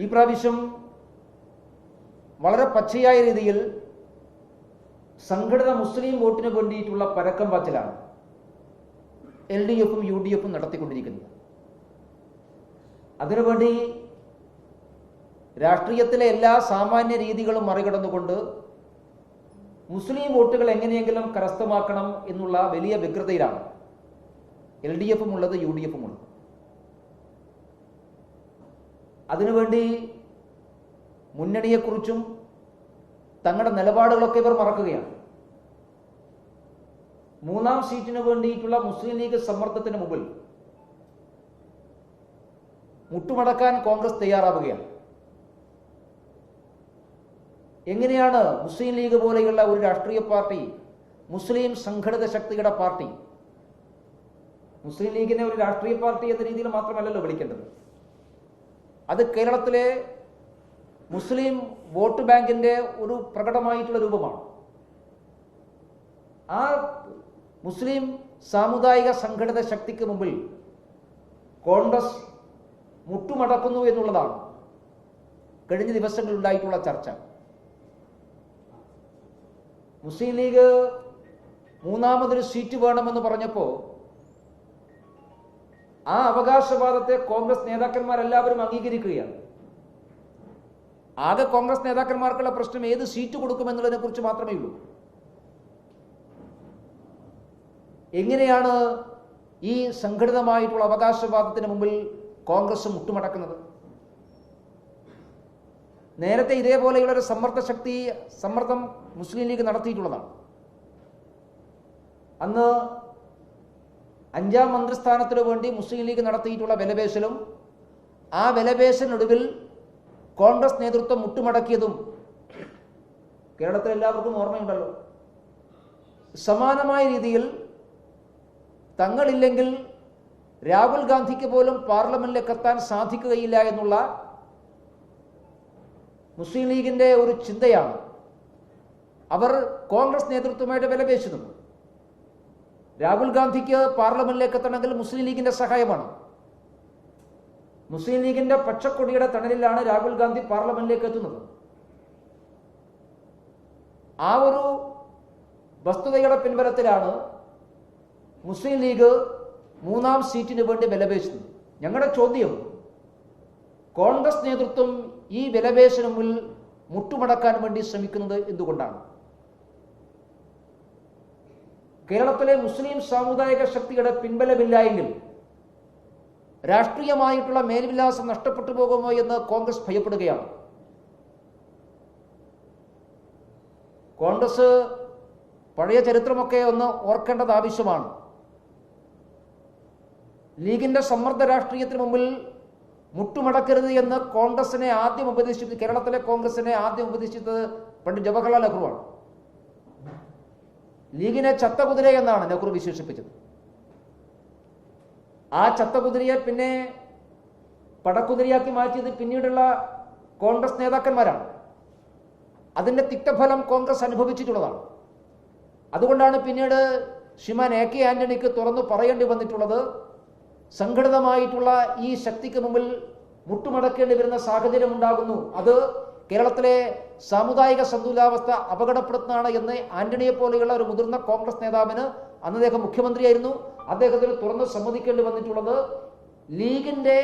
ഈ പ്രാവശ്യം വളരെ പച്ചയായ രീതിയിൽ സംഘടിത മുസ്ലിം വോട്ടിന് വേണ്ടിയിട്ടുള്ള പരക്കം പാച്ചിലാണ് LDFും UDFും നടത്തിക്കൊണ്ടിരിക്കുന്നത്. അതിനുവേണ്ടി രാഷ്ട്രീയത്തിലെ എല്ലാ സാമാന്യ രീതികളും മറികടന്നുകൊണ്ട് മുസ്ലിം വോട്ടുകൾ എങ്ങനെയെങ്കിലും കരസ്ഥമാക്കണം എന്നുള്ള വലിയ വ്യഗ്രതയിലാണ് LDFും ഉള്ളത്, UDFും ഉള്ളത്. അതിനുവേണ്ടി മുന്നണിയെക്കുറിച്ചും തങ്ങളുടെ നിലപാടുകളൊക്കെ ഇവർ മറക്കുകയാണ്. മൂന്നാം സീറ്റിന് വേണ്ടിയിട്ടുള്ള മുസ്ലിം ലീഗ് സമ്മർദ്ദത്തിന് മുമ്പിൽ മുട്ടുമടക്കാൻ കോൺഗ്രസ് തയ്യാറാവുകയാണ്. എങ്ങനെയാണ് മുസ്ലിം ലീഗ് പോലെയുള്ള ഒരു രാഷ്ട്രീയ പാർട്ടി, മുസ്ലിം സംഘടിത ശക്തിയുടെ പാർട്ടി, മുസ്ലിം ലീഗിനെ ഒരു രാഷ്ട്രീയ പാർട്ടി എന്ന രീതിയിൽ മാത്രമല്ലല്ലോ വിളിക്കേണ്ടത്, അത് കേരളത്തിലെ മുസ്ലിം വോട്ട് ബാങ്കിന്റെ ഒരു പ്രകടമായിട്ടുള്ള രൂപമാണ്. ആ മുസ്ലിം സാമുദായിക സംഘടിത ശക്തിക്ക് മുമ്പിൽ കോൺഗ്രസ് മുട്ടുമടക്കുന്നു എന്നുള്ളതാണ് കഴിഞ്ഞ ദിവസങ്ങളിൽ ഉണ്ടായിട്ടുള്ള ചർച്ച. മുസ്ലിം ലീഗ് മൂന്നാമതൊരു സീറ്റ് വേണമെന്ന് പറഞ്ഞപ്പോൾ ആ അവകാശവാദത്തെ കോൺഗ്രസ് നേതാക്കന്മാരെല്ലാവരും അംഗീകരിക്കുകയാണ്. ആകെ കോൺഗ്രസ് നേതാക്കന്മാർക്കുള്ള പ്രശ്നം ഏത് സീറ്റ് കൊടുക്കുമെന്നുള്ളതിനെ കുറിച്ച് മാത്രമേ ഉള്ളൂ. എങ്ങനെയാണ് ഈ സംഘടിതമായിട്ടുള്ള അവകാശവാദത്തിന് മുമ്പിൽ കോൺഗ്രസ് മുട്ടുമടക്കുന്നത്? നേരത്തെ ഇതേപോലെയുള്ള ഒരു സമ്മർദ്ദം മുസ്ലിം ലീഗ് നടത്തിയിട്ടുള്ളതാണ്. അന്ന് 5ാം മന്ത്രിസ്ഥാനത്തിനു വേണ്ടി മുസ്ലിം ലീഗ് നടത്തിയിട്ടുള്ള വിലപേശലും ആ വിലപേശലിനൊടുവിൽ കോൺഗ്രസ് നേതൃത്വം മുട്ടുമടക്കിയതും കേരളത്തിൽ എല്ലാവർക്കും ഓർമ്മയുണ്ടല്ലോ. സമാനമായ രീതിയിൽ തങ്ങളില്ലെങ്കിൽ രാഹുൽ ഗാന്ധിക്ക് പോലും പാർലമെന്റിലേക്ക് എത്താൻ സാധിക്കുകയില്ല എന്നുള്ള മുസ്ലിം ലീഗിന്റെ ഒരു ചിന്തയാണ് അവർ കോൺഗ്രസ് നേതൃത്വമായിട്ട് വിലപേശുന്നത്. രാഹുൽ ഗാന്ധിക്ക് പാർലമെന്റിലേക്ക് എത്തണമെങ്കിൽ മുസ്ലിം ലീഗിന്റെ സഹായമാണ്. മുസ്ലിം ലീഗിന്റെ പച്ചക്കൊടിയുടെ തണലിലാണ് രാഹുൽ ഗാന്ധി പാർലമെന്റിലേക്ക് എത്തുന്നത്. ആ ഒരു വസ്തുതയുടെ പിൻബലത്തിലാണ് മുസ്ലിം ലീഗ് മൂന്നാം സീറ്റിന് വേണ്ടി വിലപേശുന്നത്. ഞങ്ങളുടെ ചോദ്യം, കോൺഗ്രസ് നേതൃത്വം ഈ വിലപേശലിന് മുമ്പിൽ മുട്ടുമടക്കാൻ വേണ്ടി ശ്രമിക്കുന്നത് എന്തുകൊണ്ടാണ്? കേരളത്തിലെ മുസ്ലിം സാമുദായിക ശക്തിയുടെ പിൻബലമില്ല എങ്കിൽ രാഷ്ട്രീയമായിട്ടുള്ള മേൽവിലാസം നഷ്ടപ്പെട്ടു പോകുമോ എന്ന് കോൺഗ്രസ് ഭയപ്പെടുകയാണ്. കോൺഗ്രസ് പഴയ ചരിത്രമൊക്കെ ഒന്ന് ഓർക്കേണ്ടത് ആവശ്യമാണ്. ലീഗിന്റെ സമ്മർദ്ദ രാഷ്ട്രീയത്തിന് മുമ്പിൽ മുട്ടുമടക്കരുത് എന്ന് കോൺഗ്രസിനെ ആദ്യം ഉപദേശിച്ചത്, കേരളത്തിലെ കോൺഗ്രസിനെ ആദ്യം ഉപദേശിച്ചത് പണ്ട് ജവഹർലാൽ നെഹ്റുവാണ്. ലീഗിനെ ചത്തകുതിര എന്നാണ് നെഹ്റു വിശേഷിപ്പിച്ചത്. ആ ചത്തകുതിരയെ പിന്നെ പടക്കുതിരയാക്കി മാറ്റിയത് പിന്നീടുള്ള കോൺഗ്രസ് നേതാക്കന്മാരാണ്. അതിന്റെ തിക്തഫലം കോൺഗ്രസ് അനുഭവിച്ചിട്ടുള്ളതാണ്. അതുകൊണ്ടാണ് പിന്നീട് ശ്രീമാൻ AK ആന്റണിക്ക് തുറന്നു പറയേണ്ടി വന്നിട്ടുള്ളത്, സംഘടിതമായിട്ടുള്ള ഈ ശക്തിക്ക് മുമ്പിൽ മുട്ടുമടക്കേണ്ടി വരുന്ന സാഹചര്യം ഉണ്ടാകുന്നു, അത് കേരളത്തിലെ സാമുദായിക സന്തുലിതാവസ്ഥ അപകടപ്പെടുത്തുന്നതാണ് എന്ന് ആന്റണിയെ പോലെയുള്ള ഒരു മുതിർന്ന കോൺഗ്രസ് നേതാവിന്, അന്ന് അദ്ദേഹം മുഖ്യമന്ത്രിയായിരുന്നു, അദ്ദേഹത്തിന് തുറന്ന് സമ്മതിക്കേണ്ടി വന്നിട്ടുള്ളത് ലീഗിന്റെ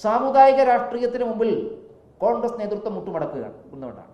സാമുദായിക രാഷ്ട്രീയത്തിന് മുമ്പിൽ കോൺഗ്രസ് നേതൃത്വം മുട്ടുമടക്കുകയാണ് എന്നതുകൊണ്ടാണ്.